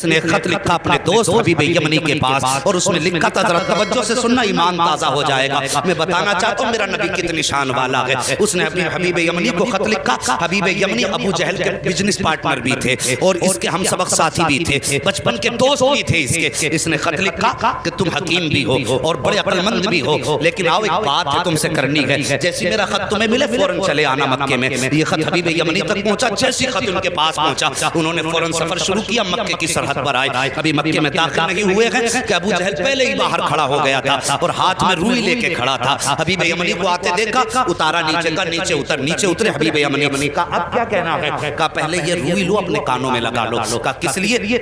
اس نے خط لکھا اپنے دوست حبیب یمنی کے پاس اور اس میں لکھا تھا، ذرا توجہ سے سننا، ایمان تازہ ہو جائے گا۔ میں بتانا چاہتا ہوں میرا نبی کتنی شان والا ہے۔ اس نے حبیب یمنی کو خط لکھا۔ حبیب یمنی ابو جہل کے بزنس پارٹنر بھی تھے اور اس کے ہم سبق ساتھی بھی تھے، بچپن کے دوست بھی تھے اس کے۔ اس نے خط لکھا کہ تم حکیم بھی ہو اور بڑے عقل مند بھی ہو، لیکن آؤ ایک بات ہے تم سے کرنی ہے، جیسی میرا خط تمہیں ملے فوراً چلے آنا مکے میں۔ یہ خط حبیب یمنی تک پہنچا، جیسی خط ان کے پاس پہنچا انہوں نے فوراً سفر شروع کیا، مکے کی سرحد پر آئے۔ ابھی مکے میں داخل نہیں ہوئے ہیں کہ ابو جہل پہلے ہی باہر کھڑا ہو گیا تھا اور ہاتھ میں روئی لے کے کھڑا تھا۔ حبیب یمنی کو آتے دیکھا، اتارا نیچے کا، نیچے اتر، نیچے اترے حبیب یمنی کا اب کیا کہنا ہے؟ کہا پہلے یہ روئی لو اپنے کانوں میں لگا لو۔ کہا کس لیے؟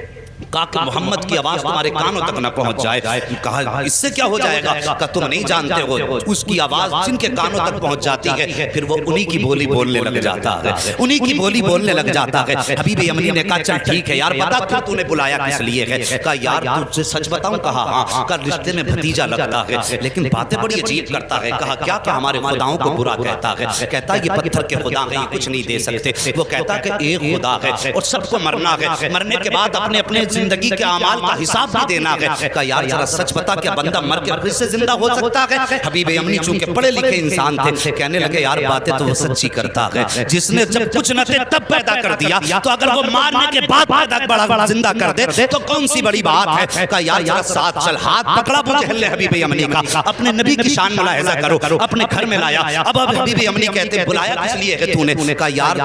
کہا کہ محمد کی آواز تمہارے کانوں تک نہ پہنچ جائے۔ کہا اس سے کیا ہو جائے گا؟ کہا تم نہیں جانتے ہو، اس کی آواز جن کے کانوں تک پہنچ جاتی ہے پھر وہ انہی کی بولی بولنے لگ جاتا ہے، انہی کی بولی بولنے لگ جاتا ہے۔ حبیب یمنی نے کہا چل ٹھیک ہے یار، بتا کیوں تو نے بلایا کس لیے ہے؟ کہا یار تجھ سے سچ بتاؤں؟ کہا ہاں۔ کہا رشتے میں بھتیجا لگتا ہے لیکن باتیں بڑی عجیب کرتا ہے۔ کہا کیا؟ کہ ہمارے خداؤں کو برا کہتا ہے، کہتا یہ پتھر کے خدا ہیں، یہ کچھ نہیں دے سکتے۔ وہ کہتا کہ ایک خدا ہے اور سب کو مرنا ہے، مرنے کے بعد اپنے اپنے زندگی کے اعمال کا حساب بھی دینا ہے۔ کہا یار ذرا سچ بتا کیا بندہ مر کے پھر سے زندہ ہو سکتا ہے؟ حبیب یمنی چونکہ پڑھے لکھے انسان تھے، کہنے لگے یار باتیں تو وہ سچی کرتا ہے، جس نے جب کچھ نہ تھے تب پیدا کر دیا، تو اگر وہ مارنے کے بعد پیدا بڑا زندہ کر دے تو کون سی بڑی بات ہے؟ کہا یار ذرا ساتھ چل۔ ہاتھ پکڑا ابو جہل نے حبیب یمنی کا، اپنے نبی کی شان ملاحظہ کرو، اپنے گھر میں لایا۔ اب حبیب یمنی کہتے بلایا کس لیے ہے تو نے؟ کہا یار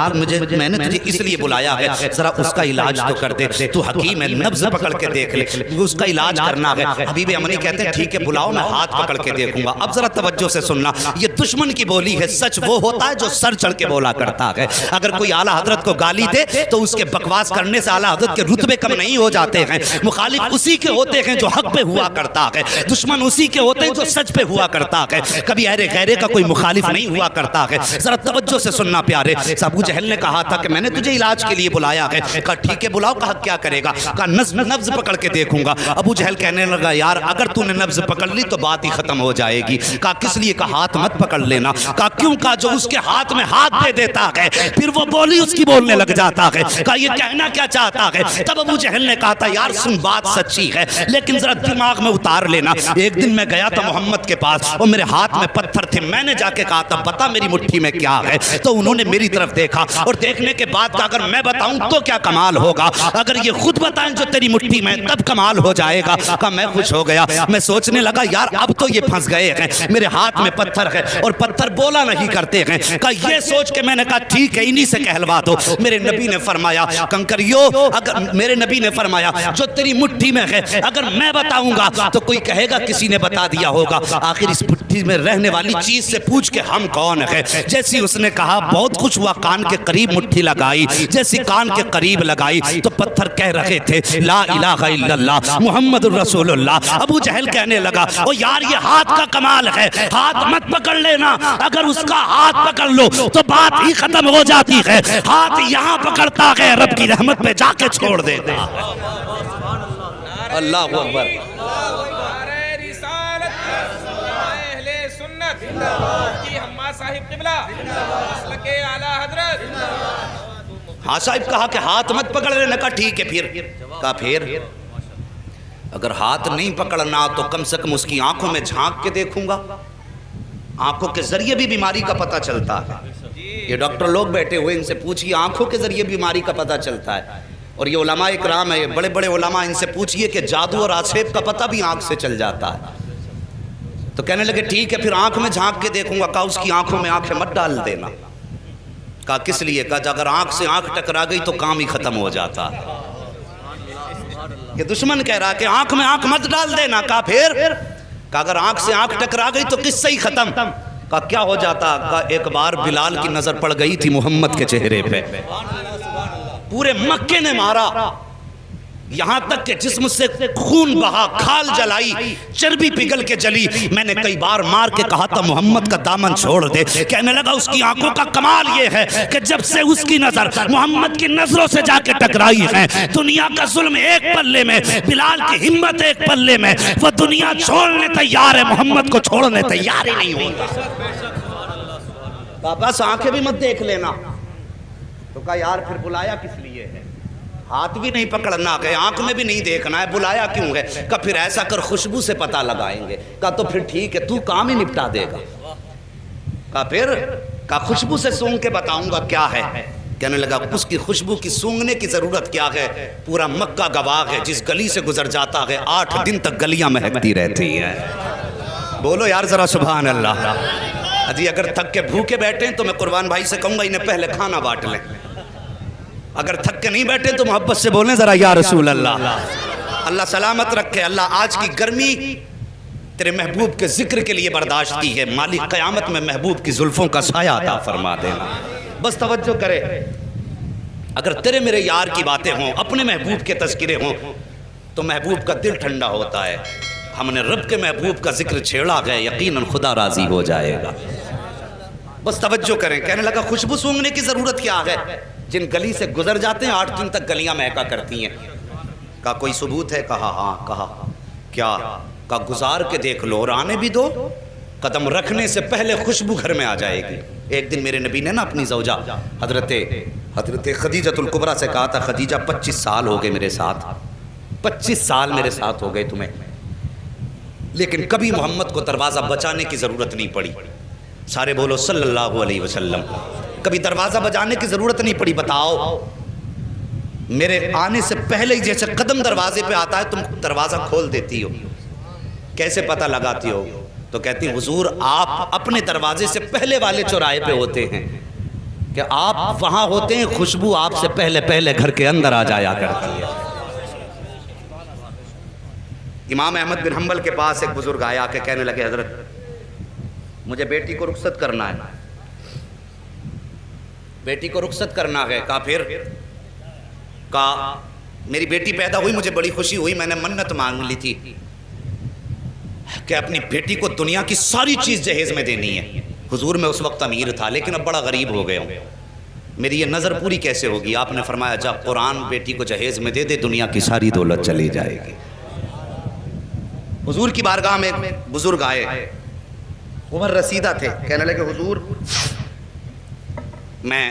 میں نے تجھے اس لیے بلایا ہے، ذرا اس کا علاج تو کر دے، تو حکیم ہے، نبض پکڑ کے دیکھ لے، اس کا علاج کرنا ہے۔ حبیب یمنی کہتے ہیں ٹھیک ہے بلاؤ، میں ہاتھ پکڑ کے دیکھوں گا۔ اب ذرا توجہ سے سننا، یہ دشمن کی بولی ہے، سچ وہ ہوتا ہے جو سر چڑھ کے بولا کرتا ہے۔ اگر کوئی اعلیٰ حضرت کو گالی دے تو اس کے بکواس کرنے سے اعلیٰ حضرت کے رتبے کم نہیں ہو جاتے ہیں۔ مخالف اسی کے ہوتے ہیں جو حق پہ ہوا کرتا ہے، دشمن اسی کے ہوتے ہیں جو سچ پہ ہوا کرتا ہے، کبھی اہل غیرے کا کوئی مخالف نہیں ہوا کرتا ہے۔ ذرا توجہ سے سننا پیارے۔ ابو جہل نے کہا تھا کہ میں نے تجھے علاج کے لیے بلایا ہے۔ کہا ٹھیک ہے بلاؤ۔ کہا کیا کرے گا؟ کہا نبض پکڑ کے دیکھوں گا۔ ابو جہل کہنے لگا یار اگر تو نے نبض پکڑ لی تو بات ہی ختم ہو جائے گی۔ کہا کس لیے؟ کہا ہاتھ مت پکڑ لینا۔ کہا کیوں؟ کہا جو اس کے ہاتھ میں ہاتھ دے دیتا ہے پھر وہ بولی اس کی بولنے لگ جاتا ہے۔ کہا یہ کہنا کیا چاہتا ہے؟ تب ابو جہل نے کہا تھا یار سن بات سچی ہے لیکن ذرا دماغ میں اتار لینا۔ ایک دن میں گیا تھا محمد کے پاس اور میرے ہاتھ میں پتھر تھے، میں نے جا کے کہا تھا بتا میری مٹھی میں کیا ہے، تو انہوں نے میری طرف دیکھا اور دیکھنے کے بعد کہا اگر میں بتاؤں تو کیا کمال ہوگا، اگر یہ خود بتائیں جو تیری مٹھی میں تب کمال ہو جائے گا۔ کہا میں خوش ہو گیا، میں سوچنے لگا یار اب تو یہ پھنس گئے ہیں، میرے ہاتھ میں پتھر ہے اور پتھر بولا نہیں کرتے ہیں۔ کہا یہ سوچ کے میں نے کہا ٹھیک ہے انہی سے کہلوا دو۔ میرے نبی نے فرمایا کنکریو، اگر میرے نبی نے فرمایا جو تیری مٹھی میں ہے اگر میں بتاؤں گا تو کوئی کہے گا کسی نے بتا دیا ہوگا، آخر اس مٹھی میں رہنے والی چیز سے پوچھ کے ہم کون ہے۔ جیسی اس نے کہا بہت خوش ہوا، کان کے قریب مٹھی لگائی، جیسی کان کے قریب لگائی تو پتھر کہہ رہے تھے لا الہ الا اللہ محمد الرسول اللہ۔ ابو جہل کہنے لگا او یار یہ ہاتھ کا کمال ہے، ہاتھ مت پکڑ لینا، اگر اس کا ہاتھ پکڑ لو تو بات ہی ختم ہو جاتی ہے، ہاتھ یہاں پکڑتا ہے رب کی رحمت پہ جا کے چھوڑ دیتا۔ اللہ اکبر۔ ہاں صاحب کہا کہ ہاتھ مت پکڑ لینا۔ کہا ٹھیک ہے پھر؟ کہا پھر اگر ہاتھ نہیں پکڑنا تو کم سے کم اس کی آنکھوں میں جھانک کے دیکھوں گا، آنکھوں کے ذریعے بھی بیماری کا پتہ چلتا ہے۔ یہ ڈاکٹر لوگ بیٹھے ہوئے ان سے پوچھئے آنکھوں کے ذریعے بیماری کا پتہ چلتا ہے، اور یہ علماء اکرام ہے بڑے بڑے علماء، ان سے پوچھئے کہ جادو اور آسیب کا پتہ بھی آنکھ سے چل جاتا ہے۔ تو کہنے لگے ٹھیک ہے پھر آنکھ میں جھانک کے دیکھوں گا۔ کہا اس کی آنکھوں میں آنکھیں مت ڈال دینا۔ کہا کس لیے؟ کہا اگر آنکھ سے آنکھ ٹکرا گئی تو کام ہی ختم ہو جاتا۔ یہ دشمن کہہ رہا کہ آنکھ میں آنکھ مت ڈال دینا۔ کہا پھر؟ کہا اگر آنکھ سے آنکھ ٹکرا گئی تو قصہ ہی ختم۔ کہا کیا ہو جاتا؟ کہا ایک بار بلال کی نظر پڑ گئی تھی محمد کے چہرے پہ، پورے مکے نے مارا، یہاں تک کہ جسم سے خون بہا، کھال جلائی، چربی پگھل کے جلی۔ میں نے کئی بار مار کے کہا تھا محمد کا دامن چھوڑ دے۔ کہنے لگا اس کی آنکھوں کا کمال یہ ہے کہ جب سے اس کی نظر محمد کی نظروں سے جا کے ٹکرائی ہے، دنیا کا ظلم ایک پلے میں، بلال کی ہمت ایک پلے میں، وہ دنیا چھوڑنے تیار ہے، محمد کو چھوڑنے تیار ہی نہیں ہوگا۔ بس آنکھیں بھی مت دیکھ لینا۔ تو کہا یار پھر بلایا کس لیے ہے؟ ہاتھ بھی نہیں پکڑنا ہے، آنکھ میں بھی نہیں دیکھنا ہے، بلایا کیوں ہے؟ کہا پھر ایسا کر خوشبو سے پتہ لگائیں گے۔ کہا تو پھر ٹھیک ہے، تو کام ہی نپٹا دے گا۔ کہا پھر؟ کہا خوشبو سے سونگ کے بتاؤں گا کیا ہے۔ کہنے لگا اس کی خوشبو کی سونگنے کی ضرورت کیا ہے؟ پورا مکہ گواہ ہے، جس گلی سے گزر جاتا ہے 8 دن تک گلیاں مہکتی رہتی ہیں۔ بولو یار ذرا سبحان اللہ۔ جی اگر تھک کے بھوکے بیٹھیں تو میں قربان بھائی سے کہوں گا انہیں پہلے کھانا بانٹ لیں، اگر تھک کے نہیں بیٹھے تو محبت سے بولیں ذرا یا رسول اللہ۔ اللہ سلامت رکھے، اللہ آج کی گرمی تیرے محبوب کے ذکر کے لیے برداشت کی ہے، مالک قیامت میں محبوب کی زلفوں کا سایہ عطا فرما دینا۔ بس توجہ کرے، اگر تیرے میرے یار کی باتیں ہوں، اپنے محبوب کے تذکرے ہوں تو محبوب کا دل ٹھنڈا ہوتا ہے۔ ہم نے رب کے محبوب کا ذکر چھیڑا گئے، یقیناً خدا راضی ہو جائے گا۔ بس توجہ کریں۔ کہنے لگا خوشبو سونگنے کی ضرورت کیا ہے؟ جن گلی سے گزر جاتے ہیں 8 دن تک گلیاں مہکا کرتی ہیں۔ کہا کوئی ثبوت ہے؟ کہا ہاں۔ کہا کیا؟ کہا گزار کے دیکھ لو اور آنے بھی دو، قدم رکھنے سے پہلے خوشبو گھر میں آ جائے گی۔ ایک دن میرے نبی نے نا اپنی زوجہ حضرت خدیجۃ الکبریٰ سے کہا تھا خدیجہ 25 سال ہو گئے میرے ساتھ، 25 سال میرے ساتھ ہو گئے تمہیں، لیکن کبھی محمد کو دروازہ بچانے کی ضرورت نہیں پڑی۔ سارے بولو صلی اللہ علیہ وسلم۔ کبھی دروازہ بجانے کی ضرورت نہیں پڑی۔ بتاؤ میرے آنے سے پہلے ہی جیسے قدم دروازے پہ آتا ہے تم دروازہ کھول دیتی ہو، کیسے پتہ لگاتی ہو؟ تو کہتی حضور آپ اپنے دروازے سے پہلے والے چوراہے پہ ہوتے ہیں، کہ آپ وہاں ہوتے ہیں، خوشبو آپ سے پہلے گھر کے اندر آ جایا کرتی ہے۔ امام احمد بن حنبل کے پاس ایک بزرگ آیا کہ کہنے لگے حضرت مجھے بیٹی کو رخصت کرنا ہے، بیٹی کو رخصت کرنا ہے۔ کہا پھر؟ کہا میری بیٹی پیدا ہوئی، مجھے بڑی خوشی ہوئی، میں نے منت مانگ لی تھی کہ اپنی بیٹی کو دنیا کی ساری چیز جہیز میں دینی ہے۔ حضور میں اس وقت امیر تھا لیکن اب بڑا غریب ہو گیا ہوں، میری یہ نظر پوری کیسے ہوگی؟ آپ نے فرمایا جا قرآن بیٹی کو جہیز میں دے دے، دنیا کی ساری دولت چلی جائے گی۔ حضور کی بارگاہ میں بزرگ آئے، عمر رسیدہ تھے، کہنے لگے حضور میں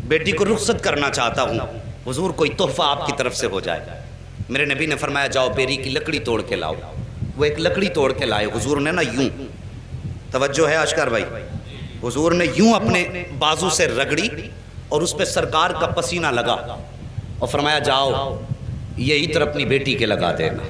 بیٹی کو رخصت کرنا چاہتا ہوں، حضور کوئی تحفہ آپ کی طرف سے ہو جائے۔ میرے نبی نے فرمایا جاؤ بیری کی لکڑی توڑ کے لاؤ۔ وہ ایک لکڑی توڑ کے لائے، حضور نے نا یوں، توجہ ہے اشکر بھائی، حضور نے یوں اپنے بازو سے رگڑی اور اس پہ سرکار کا پسینہ لگا اور فرمایا جاؤ یہ عطر اپنی بیٹی کے لگا دینا۔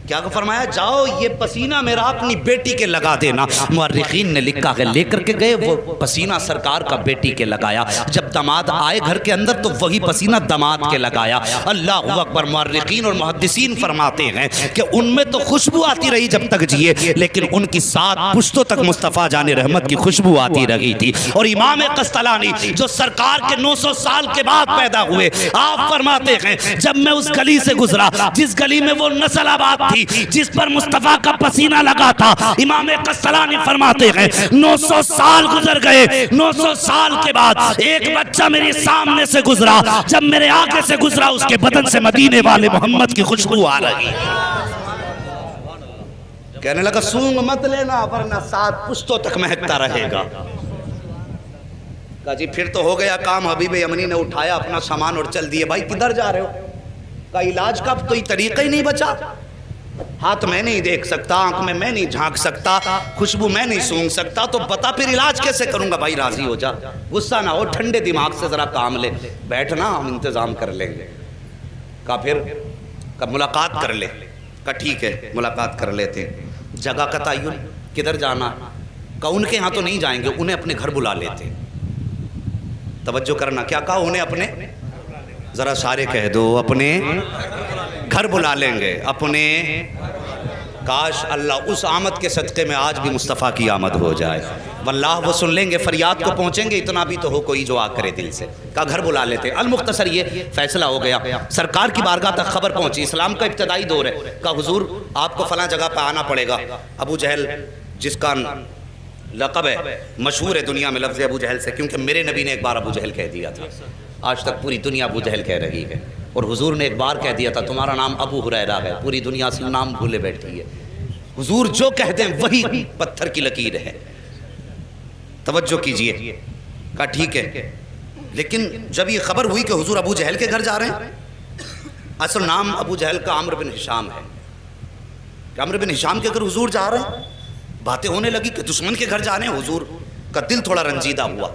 کیا فرمایا؟ جاؤ یہ پسینہ میرا اپنی بیٹی کے لگا دینا۔ مورخین نے لکھا ہے لے کر کے گئے وہ پسینہ سرکار کا بیٹی کے لگایا، جب داماد آئے گھر کے اندر تو وہی پسینہ داماد کے لگایا۔ اللہ اکبر۔ مورخین اور محدثین فرماتے ہیں کہ ان میں تو خوشبو آتی رہی جب تک جیے، لیکن ان کی 7 پشتوں تک مصطفیٰ جان رحمت کی خوشبو آتی رہی تھی۔ اور امام قسطلانی جو سرکار کے 900 سال کے بعد پیدا ہوئے، آپ فرماتے ہیں جب میں اس گلی سے گزرا جس گلی میں وہ نسل آباد جس پر مصطفیٰ کا پسینہ لگا تھا، امام قسطلانی فرماتے ہیں 900 سال گزر گئے، 900 سال کے بعد ایک بچہ میرے سامنے سے گزرا، جب میرے آگے سے گزرا اس کے بدن سے مدینے والے محمد کی خوشبو آ رہی۔ کہنے لگا سونگ مت لینا ورنہ 7 پشتوں تک مہکتا رہے گا۔ کہا جی پھر تو ہو گیا کام۔ حبیب یمنی نے اٹھایا اپنا سامان اور چل دیے۔ بھائی کدھر جا رہے ہو؟ کہا علاج کا تو طریقہ ہی نہیں بچا، ہاتھ میں نہیں دیکھ سکتا، آنکھ میں نہیں جھانک سکتا، خوشبو میں نہیں سونگ سکتا، تو بتا پھر علاج کیسے کروں گا؟ بھائی راضی ہو جا، غصہ نہ ہو، ٹھنڈے دماغ سے ذرا کام لے، بیٹھنا ہم انتظام کر لیں گے۔ کہا پھر؟ کہا ملاقات کر لے۔ کہا ٹھیک ہے ملاقات کر لیتے ہیں۔ جگہ کا تعین، کدھر جانا؟ کہا ان کے ہاں تو نہیں جائیں گے، انہیں اپنے گھر بلا لیتے۔ توجہ کرنا، کیا کہا؟ انہیں اپنے، ذرا سارے کہہ دو، اپنے گھر بلا لیں گے، اپنے۔ کاش اللہ اس آمد کے صدقے میں آج بھی مصطفیٰ کی آمد ہو جائے، واللہ وہ سن لیں گے، فریاد کو پہنچیں گے، اتنا بھی تو ہو کوئی جو آ کرے دل سے۔ کہا گھر بلا لیتے۔ المختصر یہ فیصلہ ہو گیا، سرکار کی بارگاہ تک خبر پہنچی، اسلام کا ابتدائی دور ہے۔ کہا حضور آپ کو فلاں جگہ پہ آنا پڑے گا۔ ابو جہل جس کا لقب ہے، مشہور ہے دنیا میں لفظ ابو جہل سے، کیونکہ میرے نبی نے ایک بار ابو جہل کہہ دیا تھا، آج تک پوری دنیا ابو جہل کہہ رہی ہے، اور حضور نے ایک بار کہہ دیا تھا تمہارا نام ابو ہریرہ ہے، پوری دنیا سے نام بھولے بیٹھی ہے۔ حضور جو کہہ دیں وہی پتھر کی لکیر ہے۔ توجہ کیجئے۔ کہا ٹھیک ہے لیکن جب یہ خبر ہوئی کہ حضور ابو جہل کے گھر جا رہے ہیں، اصل نام ابو جہل کا عمرو بن ہشام ہے، کہ عمرو بن ہشام کے گھر حضور جا رہے ہیں، باتیں ہونے لگی کہ دشمن کے گھر جا رہے ہیں، حضور کا دل تھوڑا رنجیدہ ہوا،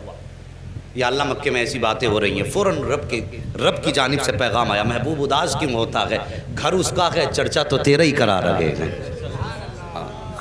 یا اللہ مکے میں ایسی باتیں ہو رہی ہیں، فوراً رب کی جانب سے پیغام آیا، محبوب اداس کیوں ہوتا ہے، گھر اس کا ہے چرچا تو تیرا ہی کرا رہے ہیں،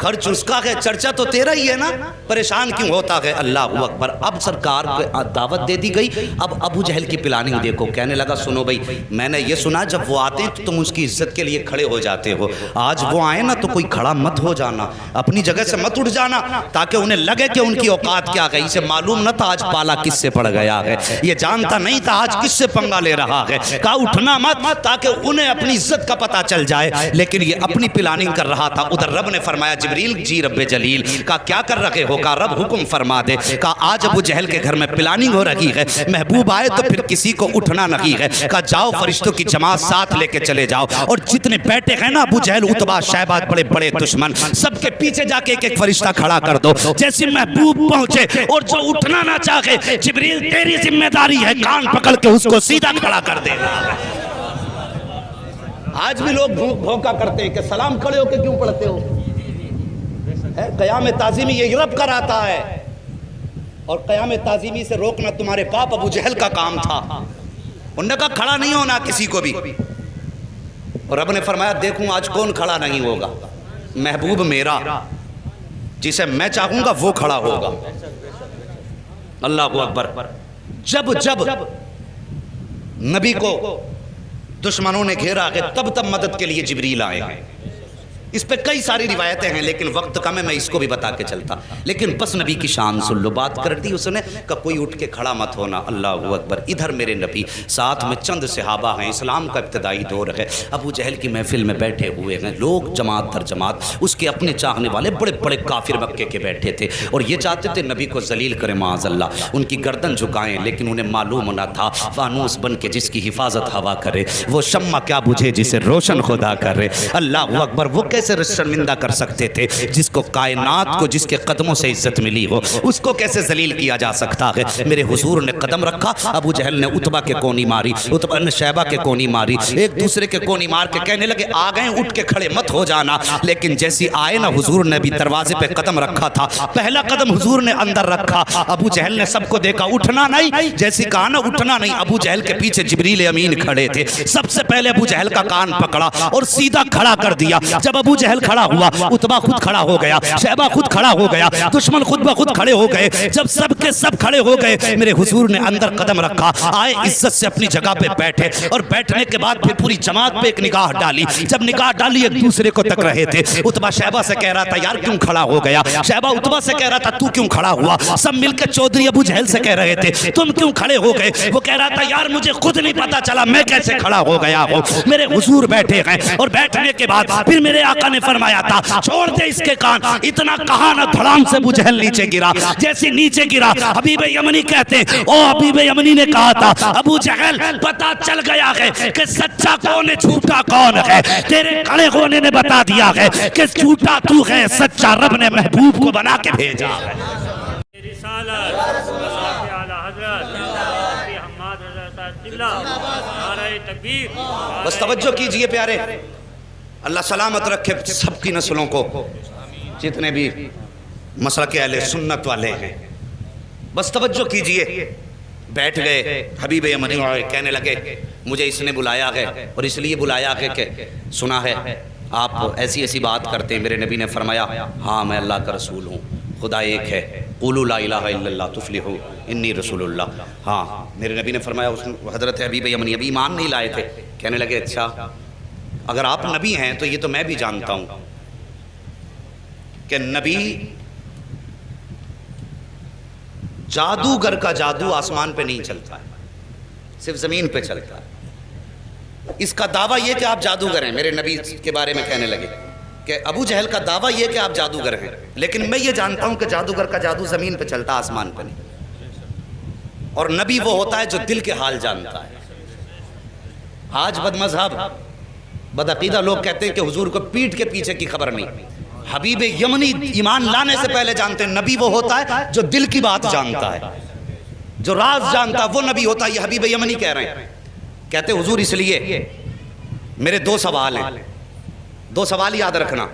خرچ اس کا ہے چرچا تو تیرا ہی ہے نا، پریشان کیوں ہوتا ہے، اللہ اکبر۔ اب سرکار کو دعوت دے دی گئی، اب ابو جہل کی پلاننگ دیکھو، کہنے لگا سنو بھائی، میں نے یہ سنا جب وہ آتے ہیں تو تم اس کی عزت کے لیے کھڑے ہو جاتے ہو، آج وہ آئے نا تو کوئی کھڑا مت ہو جانا، اپنی جگہ سے مت اٹھ جانا، تاکہ انہیں لگے کہ ان کی اوقات کیا گئی، اسے معلوم نہ تھا آج پالا کس سے پڑ گیا ہے، یہ جانتا نہیں تھا آج کس سے پنگا لے رہا ہے، کہا اٹھنا مت تاکہ انہیں اپنی عزت کا پتہ چل جائے، لیکن یہ اپنی پلاننگ کر رہا تھا۔ ادھر رب نے فرمایا جبریل جی رب جلیل، کہا کیا کر رکھے ہو، کہا رب حکم فرما دے، کہا آج ابو جہل کے گھر میں پلاننگ ہو رہی ہے، محبوب آئے تو پھر کسی کو اٹھنا نہیں ہے، کہا جاؤ فرشتوں کی جماعت ساتھ لے کے چلے جاؤ، اور جتنے بیٹھے ہیں نا ابو جہل عتبہ شیبہ بڑے بڑے دشمن، سب کے پیچھے جا کے ایک ایک فرشتہ کھڑا کر دو، جیسے محبوب پہنچے اور جو اٹھنا نہ چاہے جبریل تیری ذمہ داری ہے کان پکڑ کے اس کو سیدھا کھڑا کر دینا۔ آج بھی لوگ بھوکا کرتے ہیں کہ سلام کھڑے ہو کے کیوں پڑھتے ہو، قیام تعظیمی یہ رب کراتا ہے، اور قیام تعظیمی سے روکنا تمہارے باپ ابو جہل کا کام تھا، انہوں نے کہا کھڑا نہیں ہونا کسی کو بھی، اور رب نے فرمایا دیکھوں آج کون کھڑا نہیں ہوگا، محبوب میرا جسے میں چاہوں گا وہ کھڑا ہوگا، اللہ اکبر۔ جب نبی کو دشمنوں نے گھیرا ہے تب مدد کے لیے جبریل آئے ہیں، اس پہ کئی ساری روایتیں ہیں لیکن وقت کم ہے، میں اس کو بھی بتا کے چلتا، لیکن بس نبی کی شان سن لو، بات کر دی اس نے کہ کوئی اٹھ کے کھڑا مت ہونا، اللہ اکبر۔ ادھر میرے نبی ساتھ میں چند صحابہ ہیں، اسلام کا ابتدائی دور ہے، ابو جہل کی محفل میں بیٹھے ہوئے ہیں لوگ جماعت در جماعت، اس کے اپنے چاہنے والے بڑے بڑے کافر مکے کے بیٹھے تھے، اور یہ چاہتے تھے نبی کو ذلیل کرے معاذ اللہ، ان کی گردن جھکائیں، لیکن انہیں معلوم نہ تھا فانوس بن کے جس کی حفاظت ہوا کرے وہ شمع کیا بجھے جسے روشن خدا کرے، اللہ اکبر۔ وہ کیسے شرمندہ کر سکتے تھے جس کو کائنات کو جس کے قدموں سے عزت ملی ہو، اس کو کیسے ذلیل کیا جا سکتا ہے، میرے حضور نے قدم رکھا، ابو جہل نے عتبہ کے کونی ماری، عتبہ نے شیبہ کے کونی ماری، ایک دوسرے کے کونی مار کے کہنے لگے آ گئے اٹھ کے کھڑے مت ہو جانا، لیکن جیسی آئے نا حضور نے بھی دروازے پہ قدم رکھا تھا، پہلا قدم حضور نے اندر رکھا، ابو جہل نے سب کو دیکھا اٹھنا نہیں، جیسی کہا نا اٹھنا نہیں، ابو جہل کے پیچھے جبریل امین کھڑے تھے، سب سے پہلے ابو جہل کا کان پکڑا اور سیدھا کھڑا کر دیا، جب ابو جہل کھڑا ہوا عتبہ خود کھڑا ہو گیا، شیبہ خود کھڑا ہو گیا، دشمن خود بخود کھڑے ہو گئے، جب سب کے سب کھڑے ہو گئے میرے حضور نے اندر قدم رکھا، آئے عزت سے اپنی جگہ پہ بیٹھے، اور بیٹھنے کے بعد پھر پوری جماعت پہ ایک نگاہ ڈالی، جب نگاہ ڈالی ایک دوسرے کو تک رہے تھے، عتبہ شیبہ سے کہہ رہا تھا یار کیوں کھڑا ہو گیا، شیبہ عتبہ سے کہہ رہا تھا تو کیوں کھڑا ہوا، سب مل کے چودھری ابو جہل سے کہہ رہے تھے تم کیوں کھڑے ہو گئے، وہ کہہ رہا تھا یار مجھے خود نہیں پتا چلا میں کیسے کھڑا ہو گیا ہوں، میرے حضور بیٹھے ہیں، اور بیٹھنے کے بعد پھر میرے آقا نے فرمایا تھا چھوڑ دے اس کے کان، اتنا کہا نہ دھڑام سے ابو جہل نیچے گرا، جیسے نیچے گرا حبیب یمنی کہتے ہیں او حبیب یمنی نے کہا تھا ابو جہل پتا چل گیا ہے کہ سچا کون ہے جھوٹا کون ہے، تیرے کھڑے ہونے نے بتا دیا ہے کہ جھوٹا تو ہے، سچا رب نے محبوب کو بنا کے بھیجا ہے۔ بس توجہ کیجئے پیارے، اللہ سلامت رکھے سب کی نسلوں کو، جتنے بھی مسلک اہل سنت والے ہیں، بس توجہ کیجئے۔ بیٹھ گئے حبیب یمنی کہنے لگے مجھے اس نے بلایا ہے اور اس لیے بلایا ہے کہ سنا ہے آپ ایسی ایسی بات کرتے ہیں، میرے نبی نے فرمایا ہاں میں اللہ کا رسول ہوں، خدا ایک ہے، قولوا لا الہ الا اللہ تفلحوا انی رسول اللہ۔ ہاں میرے نبی نے فرمایا، حضرت حبیب یمنی ابھی ایمان نہیں لائے تھے، کہنے لگے اچھا اگر آپ نبی ہیں تو یہ تو میں بھی جانتا ہوں کہ نبی جادوگر کا جادو آسمان پہ نہیں چلتا ہے، صرف زمین پہ چلتا ہے۔ اس کا دعویٰ یہ کہ آپ جادوگر ہیں، میرے نبی کے بارے میں کہنے لگے کہ ابو جہل کا دعویٰ یہ کہ آپ جادوگر ہیں، لیکن میں یہ جانتا ہوں کہ جادوگر کا جادو زمین پہ چلتا آسمان پہ نہیں، اور نبی وہ ہوتا ہے جو دل کے حال جانتا ہے۔ آج بد مذہب بدعقیدہ لوگ کہتے ہیں کہ حضور کو پیٹھ کے پیچھے کی خبر نہیں، حبیب یمنی ایمان لانے سے پہلے جانتے ہیں نبی وہ ہوتا ہے جو دل کی بات جانتا ہے۔ جو راز جانتا وہ نبی ہوتا. یہ حبیب یمنی کہہ رہے ہیں. کہتے حضور اس لیے میرے 2 سوال ہیں, 2 سوال یاد رکھنا.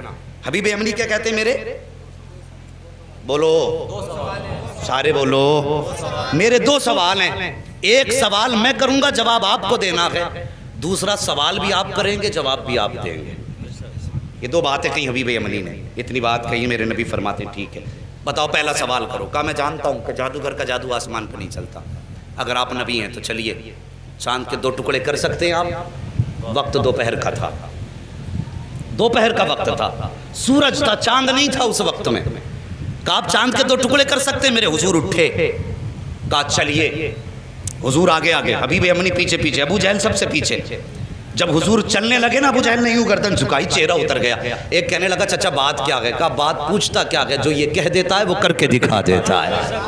حبیب یمنی کیا کہتے ہیں؟ میرے بولو سارے بولو, میرے 2 سوال ہیں. ایک سوال میں کروں گا, جواب آپ کو دینا ہے. دوسرا سوال بھی آپ کریں گے, جواب بھی آپ دیں گے. یہ 2 باتیں کہیں حبیب یمنی نے, اتنی بات کہی. میرے نبی فرماتے ہیں ٹھیک ہے بتاؤ پہلا سوال کرو. کہا میں جانتا ہوں کہ جادوگر کا جادو آسمان پہ نہیں چلتا. اگر آپ نبی ہیں تو چلیے, چاند کے 2 ٹکڑے کر سکتے ہیں آپ؟ وقت دوپہر کا تھا, دوپہر کا وقت تھا, سورج تھا, چاند نہیں تھا اس وقت میں. کہا آپ چاند کے 2 ٹکڑے کر سکتے ہیں؟ میرے حضور اٹھے, کہا چلیے. حضور آگے آگے, حبیب یمنی پیچھے پیچھے, ابو جہل سب سے پیچھے. جب حضور چلنے لگے نا, ابو جہل نے یوں گردن جھکائی, چہرہ اتر گیا. ایک کہنے لگا چچا بات کیا ہے؟ کہا بات پوچھتا کیا ہے, جو یہ کہہ دیتا ہے وہ کر کے دکھا دیتا ہے.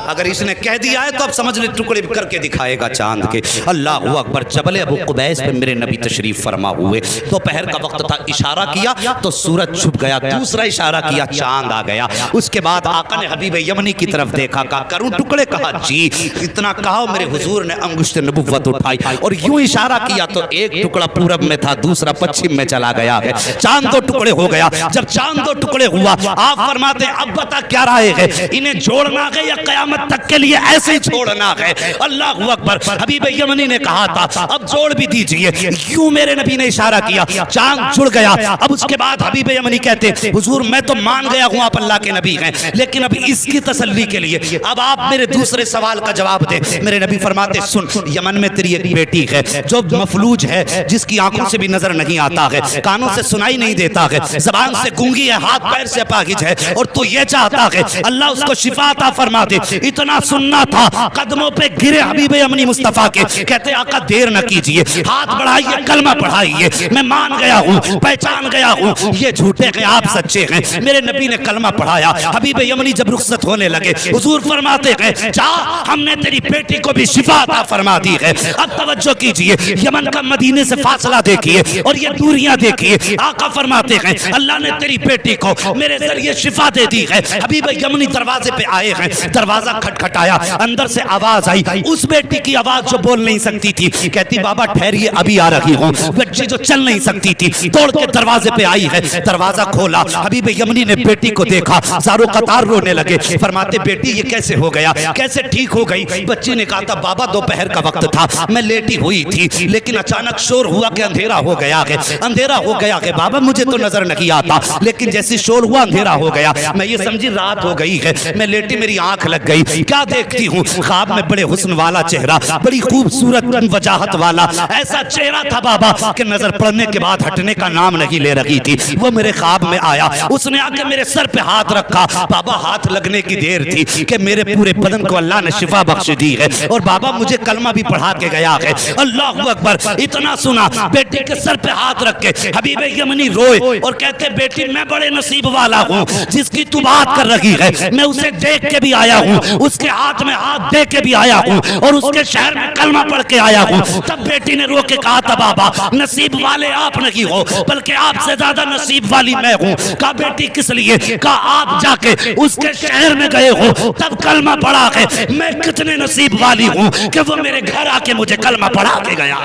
اگر اس نے کہہ دیا ہے تو اب سمجھ لے ٹکڑے کر کے دکھائے گا چاند کے. اللہ اکبر. جبل ابو قبیس پہ میرے نبی تشریف فرما ہوئے. دوپہر کا وقت تھا, اشارہ کیا تو سورج چھپ گیا, دوسرا اشارہ کیا چاند آ گیا. اس کے بعد آقا نے حبیب یمنی کی طرف دیکھا, کہا کروں ٹکڑے؟ کہا جی. اتنا کہا میرے حضور نے انگشت نبوت اٹھائی اور یوں اشارہ کیا تو ایک ٹکڑا پورب میں تھا, دوسرا پچھم میں چلا گیا ہے. چاند 2 ٹکڑے ہو گیا. جب چاند 2 ٹکڑے ہوا, آپ فرماتے ہیں اب بتا کیا رائے ہے, انہیں جوڑنا ہے یا قیامت تک کے لیے ایسے ہی چھوڑنا ہے؟ اللہ اکبر. حبیب یمنی نے کہا تھا اب جوڑ بھی دیجئے. یوں میرے نبی نے اشارہ کیا, چاند جڑ گیا. اب اس کے بعد حبیب یمنی کہتے حضور میں تو مان گیا ہوں آپ اللہ کے نبی ہیں, لیکن اب اس کی تسلی کے لیے اب آپ میرے دوسرے سوال کا جواب دیں. میرے نبی فرماتے سن, یمن میں تیری ایک بیٹی ہے جو مفلوج ہے, جس کی آنکھوں سے بھی نظر نہیں آتا ہے, کانوں سے سنائی نہیں دیتا ہے, زبان سے گونگی ہے, ہاتھ پیر سے اپاہج ہے, اور تو یہ چاہتا ہے اللہ اس کو شفا عطا فرما دے. اتنا سننا تھا, قدموں پہ گرے حبیب یمنی مصطفیٰ کے, کہتے آقا دیر نہ کیجئے, ہاتھ بڑھائیے, کلمہ پڑھائیے. میں مان گیا ہوں, پہچان گیا ہوں یہ جھوٹے ہیں آپ سچے ہیں. میرے نبی نے کلمہ پڑھایا. حبیب یمنی جب رخصت ہونے لگے, حضور فرماتے ہیں جا, ہم نے تیری بیٹی کو بھی شفا عطا فرما دی ہے. اب توجہ کیجئے, یمن کا مدینے سے فاصلہ دیکھیے اور یہ دوریاں دیکھیے. آقا فرماتے ہیں اللہ نے تیری بیٹی کو میرے ذریعے شفا دے دی ہے. حبیب یمنی دروازے پہ آئے ہیں, دروازہ کھٹکھٹایا, اندر سے آواز آئی, اس بیٹی کی آواز جو بول نہیں سکتی تھی. کہتی بابا ٹھہریے ابھی آ رہی ہوں. بچی جو چل نہیں سکتی تھی توڑ کے دروازے پہ آئی ہے. دروازہ کھولا, حبیب یمنی نے بیٹی کو دیکھا, زارو قطار رونے لگے. فرماتے بیٹی یہ کیسے ہو گیا, کیسے ٹھیک ہو گئی؟ بچی نے کہا تھا بابا دوپہر کا وقت تھا, میں لیٹی ہوئی تھی, لیکن اچانک شور ہوا کہ اندھیرا ہو گیا ہے. اندھیرا ہو گیا ہے بابا, مجھے تو نظر نہیں آتا, لیکن جیسی شور ہوا اندھیرا ہو گیا, میں یہ سمجھی رات ہو گئی ہے. میں لیٹی, میری آنکھ لگ گئی, کیا دیکھتی ہوں خواب میں بڑے حسن والا چہرہ, بڑی خوبصورت وجاہت والا ایسا چہرہ تھا بابا کہ نظر پڑنے کے بعد ہٹنے کا نام نہیں لے رہی تھی. وہ میرے خواب میں آیا, اس نے آ کے میرے سر پہ ہاتھ رکھا. بابا ہاتھ لگنے کی دیر تھی کہ میرے پورے بدن کو اللہ نے شفا بخش دی ہے, اور بابا مجھے کلمہ بھی پڑھا کے گیا ہے. اللہ اکبر. اتنا سنا, بیٹی کے سر پہ ہاتھ رکھ کے حبیب یمنی روئے اور کہتے بیٹی میں بڑے نصیب والا ہوں, جس کی تو بات کر رہی ہے میں اسے دیکھ کے بھی آیا ہوں, اس کے ہاتھ میں ہاتھ دے کے بھی آیا ہوں, اور اس کے شہر میں کلمہ پڑھ کے آیا ہوں. تب بیٹی نے رو کے کہا تھا بابا نصیب والے آپ نہیں ہو, بلکہ آپ سے زیادہ نصیب والی میں ہوں. کہا بیٹی کس لیے؟ کہا آپ جا کے اس کے شہر میں گئے ہو, تب کلمہ پڑھا کے میں کتنے نصیب والی ہوں کہ وہ میرے گھر آ کے مجھے کلمہ پڑھا کے گیا.